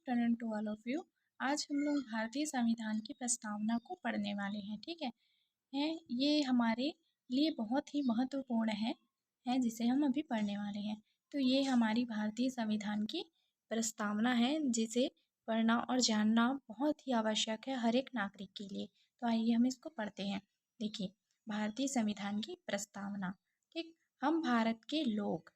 Afternoon to all of you. आज हम लोग भारतीय संविधान की प्रस्तावना को पढ़ने वाले हैं। ठीक है ये हमारे लिए बहुत ही महत्वपूर्ण है जिसे हम अभी पढ़ने वाले हैं। तो ये हमारी भारतीय संविधान की प्रस्तावना है जिसे पढ़ना और जानना बहुत ही आवश्यक है हर एक नागरिक के लिए। तो आइए हम इसको पढ़ते हैं। देखिए, भारतीय संविधान की प्रस्तावना। ठीक, हम भारत के लोग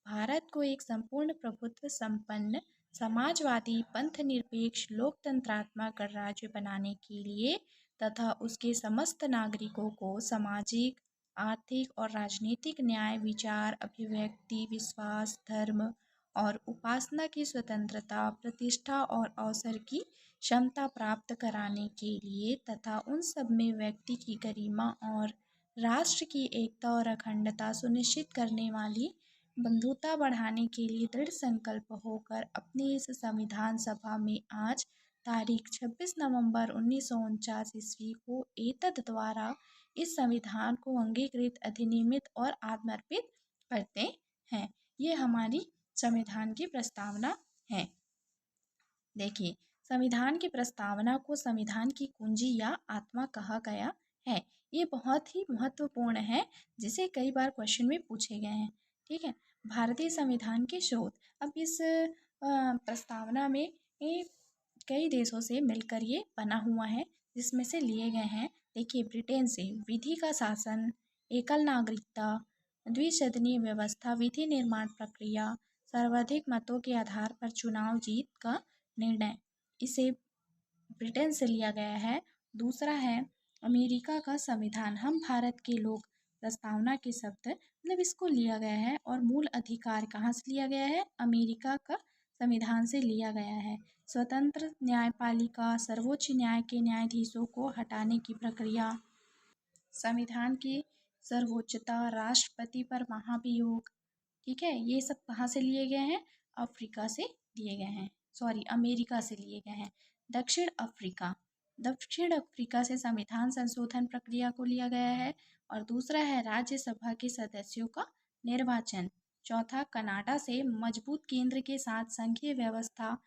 भारत को एक संपूर्ण प्रभुत्व संपन्न समाजवादी पंथ निरपेक्ष लोकतंत्रात्मक गणराज्य बनाने के लिए तथा उसके समस्त नागरिकों को सामाजिक, आर्थिक और राजनीतिक न्याय, विचार, अभिव्यक्ति, विश्वास, धर्म और उपासना की स्वतंत्रता, प्रतिष्ठा और अवसर की क्षमता प्राप्त कराने के लिए तथा उन सब में व्यक्ति की गरिमा और राष्ट्र की एकता और अखंडता सुनिश्चित करने वाली बंधुता बढ़ाने के लिए दृढ़ संकल्प होकर अपनी इस संविधान सभा में आज तारीख 26 नवंबर 1949 ईस्वी को एतद द्वारा इस संविधान को अंगीकृत, अधिनियमित और आत्मर्पित करते हैं। ये हमारी संविधान की प्रस्तावना है। देखिए, संविधान की प्रस्तावना को संविधान की कुंजी या आत्मा कहा गया है। ये बहुत ही महत्वपूर्ण है जिसे कई बार क्वेश्चन में पूछे गए हैं। ठीक है, भारतीय संविधान के स्रोत। अब इस प्रस्तावना में कई देशों से मिलकर ये बना हुआ है जिसमें से लिए गए हैं। देखिए, ब्रिटेन से विधि का शासन, एकल नागरिकता, द्विसदनीय व्यवस्था, विधि निर्माण प्रक्रिया, सर्वाधिक मतों के आधार पर चुनाव जीत का निर्णय, इसे ब्रिटेन से लिया गया है। दूसरा है अमेरिका का संविधान। हम भारत के लोग प्रस्तावना के शब्द मतलब इसको लिया गया है और मूल अधिकार कहाँ से लिया गया है? अमेरिका का संविधान से लिया गया है। स्वतंत्र न्यायपालिका, सर्वोच्च न्याय के न्यायाधीशों को हटाने की प्रक्रिया, संविधान की सर्वोच्चता, राष्ट्रपति पर महाभियोग। ठीक है, ये सब कहाँ से लिए गए हैं? अफ्रीका से लिए गए हैं, अमेरिका से लिए गए हैं। दक्षिण अफ्रीका से संविधान संशोधन प्रक्रिया को लिया गया है। और दूसरा है राज्यसभा के सदस्यों का निर्वाचन। चौथा, कनाडा से मजबूत केंद्र के साथ संघीय व्यवस्था,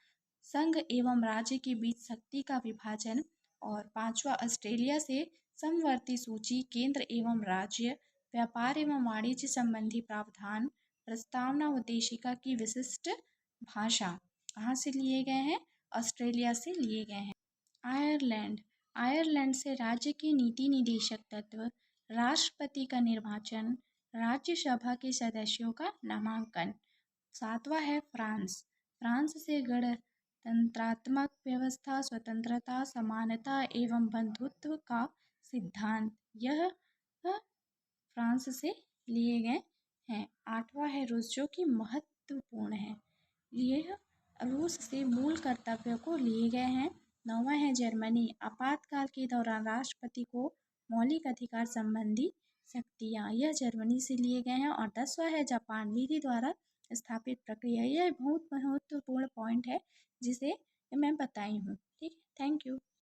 संघ एवं राज्य के बीच शक्ति का विभाजन। और पांचवा, ऑस्ट्रेलिया से समवर्ती सूची, केंद्र एवं राज्य, व्यापार एवं वाणिज्य संबंधी प्रावधान, प्रस्तावना उद्देशिका की विशिष्ट भाषा। कहाँ से लिए गए हैं? ऑस्ट्रेलिया से लिए गए हैं। आयरलैंड से राज्य के नीति निदेशक तत्व, राष्ट्रपति का निर्वाचन, राज्यसभा के सदस्यों का नामांकन। सातवां है फ्रांस से गणतंत्रात्मक व्यवस्था, स्वतंत्रता, समानता एवं बंधुत्व का सिद्धांत। यह फ्रांस से लिए गए हैं। आठवां है रूस, जो कि महत्वपूर्ण है। यह रूस से मूल कर्तव्यों को लिए गए हैं। नौवां है जर्मनी, आपातकाल के दौरान राष्ट्रपति को मौलिक अधिकार संबंधी शक्तियाँ, यह जर्मनी से लिए गए हैं। और 10वां है जापान, विधि द्वारा स्थापित प्रक्रिया। यह बहुत महत्वपूर्ण पॉइंट है जिसे मैं बताई हूँ। ठीक, थैंक यू।